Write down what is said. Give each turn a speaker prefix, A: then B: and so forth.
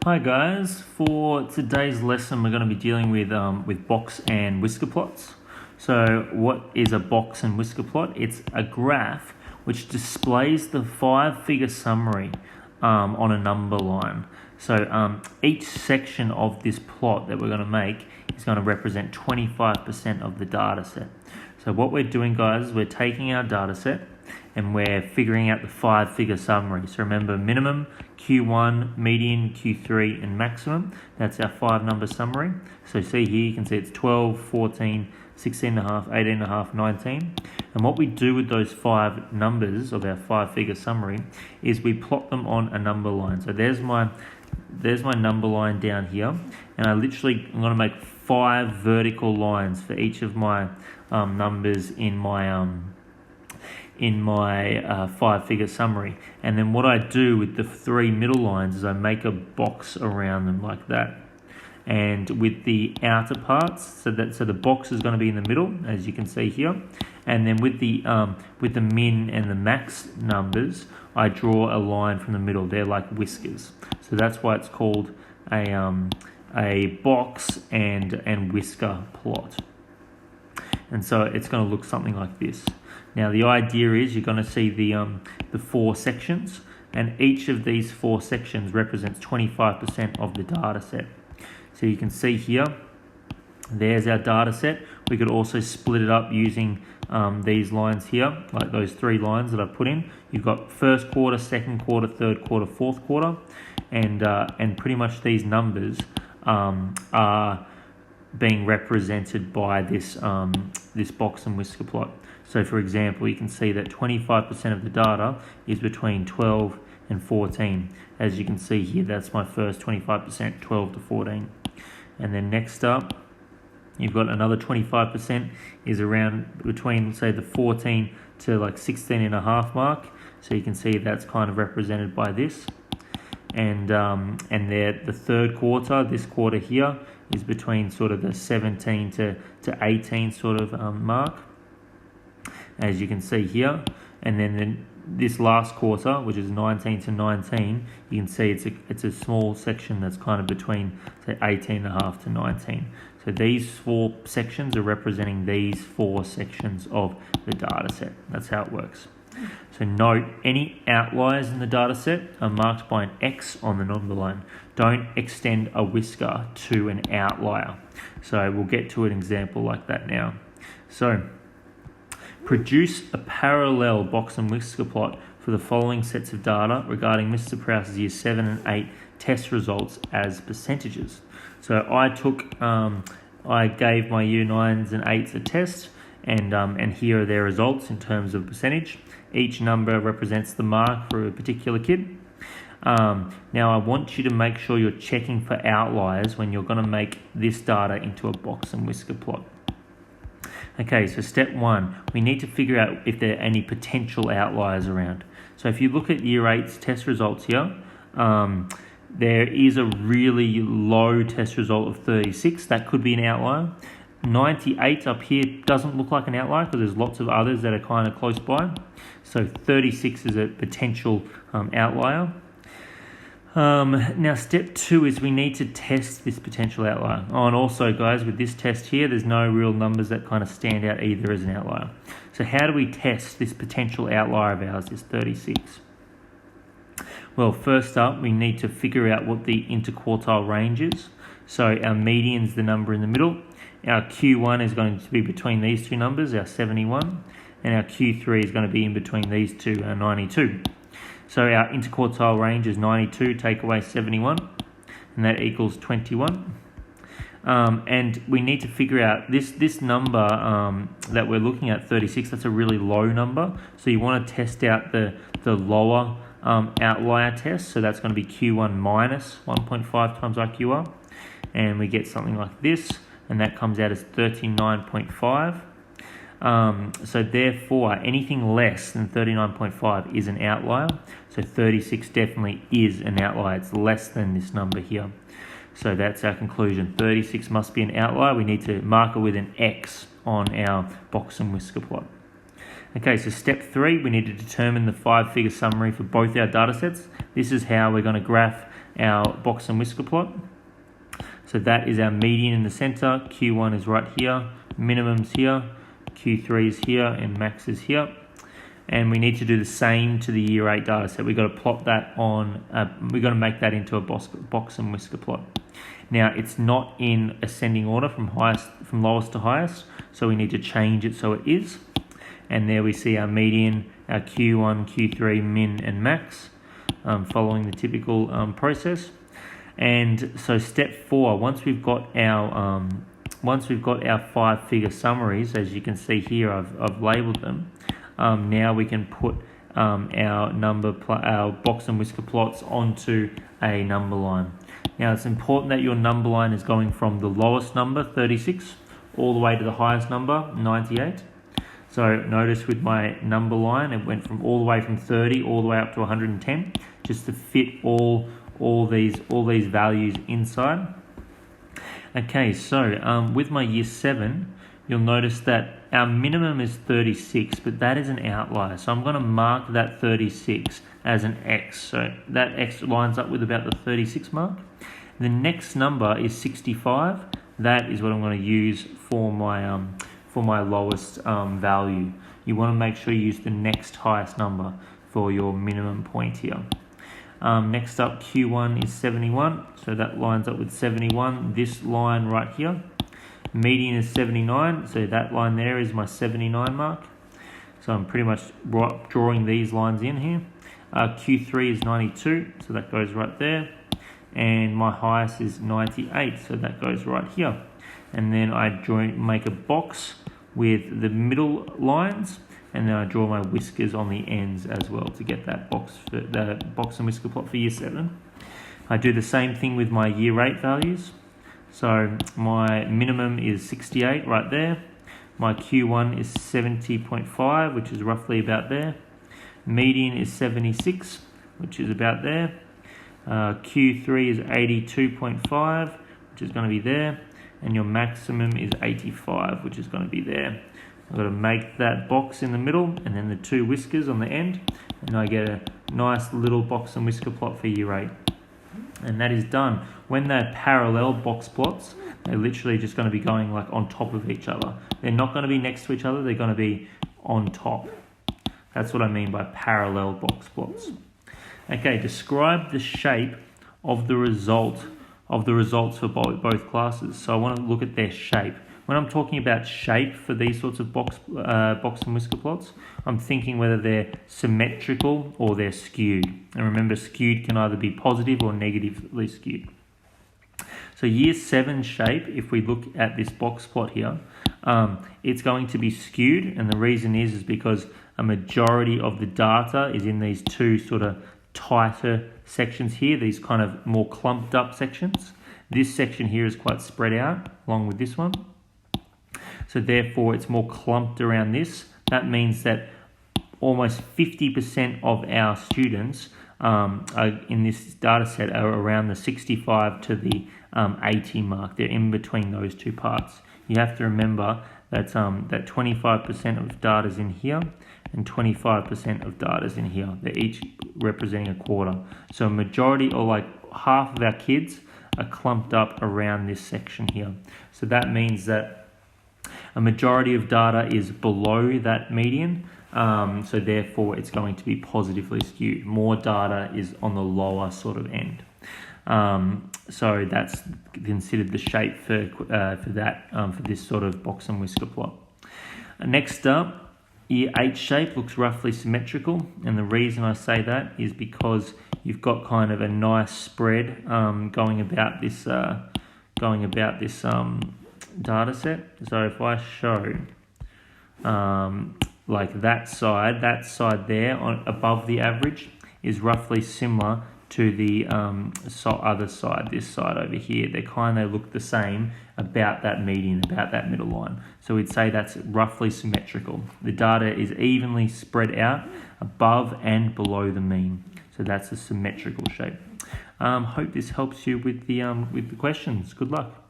A: Hi guys, for today's lesson we're going to be dealing with box and whisker plots. So what is a box and whisker plot? It's a graph which displays the 5-figure summary on a number line. So each section of this plot that we're going to make is going to represent 25% of the data set. So what we're doing, guys, is we're taking our data set and we're figuring out the 5-figure summary. So remember, minimum, Q1, median, Q3, and maximum. That's our 5-number summary. So see here, you can see it's 12, 14, 16.5, 18.5, 19. And what we do with those 5 numbers of our 5-figure summary is we plot them on a number line. So there's my number line down here, and I'm going to make 5 vertical lines for each of my numbers in my 5-figure summary. And then what I do with the 3 middle lines is I make a box around them like that. And with the outer parts, so the box is going to be in the middle, as you can see here. And then with the min and the max numbers, I draw a line from the middle. They're like whiskers. So that's why it's called a box and whisker plot. And so it's going to look something like this. Now the idea is you're going to see the 4 sections, and each of these 4 sections represents 25% of the data set. So you can see here, there's our data set. We could also split it up using these lines here, like those 3 lines that I put in. You've got first quarter, second quarter, third quarter, fourth quarter, and pretty much these numbers are being represented by this box and whisker plot. So for example, you can see that 25% of the data is between 12 and 14. As you can see here, that's my first 25%, 12 to 14. And then next up, you've got another 25% is around between, say, the 14 to like 16.5 mark. So you can see that's kind of represented by this. And the third quarter, this quarter here, is between sort of the 17 to 18 sort of mark, as you can see here. And then this last quarter, which is 19 to 19, you can see it's a small section that's kind of between, say, 18.5 to 19. So these 4 sections are representing these 4 sections of the data set. That's how it works. So note, any outliers in the data set are marked by an X on the number line. Don't extend a whisker to an outlier. So we'll get to an example like that now. So produce a parallel box and whisker plot for the following sets of data regarding Mr. Prouse's Year 7 and 8 test results as percentages. So I gave my Year 9s and 8s a test, and here are their results in terms of percentage. Each number represents the mark for a particular kid. Now I want you to make sure you're checking for outliers when you're going to make this data into a box and whisker plot. Okay, so step 1, we need to figure out if there are any potential outliers around. So if you look at Year 8's test results here, there is a really low test result of 36. That could be an outlier. 98 up here doesn't look like an outlier because there's lots of others that are kind of close by. So 36 is a potential outlier. Now step 2 is we need to test this potential outlier. Oh, and also, guys, with this test here, there's no real numbers that kind of stand out either as an outlier. So how do we test this potential outlier of ours, this 36? Well, first up, we need to figure out what the interquartile range is. So our median is the number in the middle. Our Q1 is going to be between these 2 numbers, our 71, and our Q3 is going to be in between these 2, our 92. So our interquartile range is 92, take away 71, and that equals 21. And we need to figure out this number that we're looking at, 36, that's a really low number. So you want to test out the lower outlier test. So that's going to be Q1 minus 1.5 times IQR. And we get something like this, and that comes out as 39.5. So therefore, anything less than 39.5 is an outlier. So 36 definitely is an outlier. It's less than this number here. So that's our conclusion. 36 must be an outlier. We need to mark it with an X on our box and whisker plot. Okay, so step 3, we need to determine the 5-figure summary for both our data sets. This is how we're going to graph our box and whisker plot. So that is our median in the center. Q1 is right here, minimum's here, Q3 is here, and max is here. And we need to do the same to the year 8 data set. We've got to plot that on, we've got to make that into a box and whisker plot. Now, it's not in ascending order from lowest to highest, so we need to change it so it is. And there we see our median, our Q1, Q3, min, and max, following the typical process. And so step 4, once we've got our 5-figure summaries, as you can see here, I've labelled them. Now we can put our box and whisker plots onto a number line. Now it's important that your number line is going from the lowest number, 36, all the way to the highest number, 98. So notice with my number line, it went from all the way from 30 all the way up to 110, just to fit all these values inside. Okay, so with my year 7, you'll notice that our minimum is 36, but that is an outlier. So I'm going to mark that 36 as an X. So that X lines up with about the 36 mark. The next number is 65. That is what I'm going to use for my lowest value. You want to make sure you use the next highest number for your minimum point here. Next up, Q1 is 71, so that lines up with 71. This line right here. Median is 79, so that line there is my 79 mark. So I'm pretty much drawing these lines in here. Q3 is 92, so that goes right there. And my highest is 98, so that goes right here. And then I make a box with the middle lines, and then I draw my whiskers on the ends as well to get that box and whisker plot for year 7. I do the same thing with my year 8 values. So my minimum is 68 right there. My Q1 is 70.5, which is roughly about there. Median is 76, which is about there. Q3 is 82.5, which is going to be there. And your maximum is 85, which is going to be there. I've got to make that box in the middle and then the 2 whiskers on the end, and I get a nice little box and whisker plot for year 8. And that is done. When they're parallel box plots, they're literally just going to be going like on top of each other. They're not going to be next to each other, they're going to be on top. That's what I mean by parallel box plots. Okay, describe the shape of the results for both classes. So I want to look at their shape. When I'm talking about shape for these sorts of box and whisker plots, I'm thinking whether they're symmetrical or they're skewed. And remember, skewed can either be positive or negatively skewed. So year 7 shape, if we look at this box plot here, it's going to be skewed, and the reason is because a majority of the data is in these 2 sort of tighter sections here, these kind of more clumped up sections. This section here is quite spread out along with this one. So therefore it's more clumped around this. That means that almost 50% of our students in this data set are around the 65 to the 80 mark. They're in between those 2 parts. You have to remember that that 25% of data is in here and 25% of data is in here. They're each representing a quarter. So a majority, or like half of our kids, are clumped up around this section here. So that means that a majority of data is below that median, so therefore it's going to be positively skewed. More data is on the lower sort of end. So that's considered the shape for this sort of box and whisker plot. Next up, year 8 shape looks roughly symmetrical, and the reason I say that is because you've got kind of a nice spread going about this data set. So if I show like that side there above the average is roughly similar to the other side, this side over here. They look the same about that median, about that middle line. So we'd say that's roughly symmetrical. The data is evenly spread out above and below the mean. So that's a symmetrical shape. Hope this helps you with the questions. Good luck.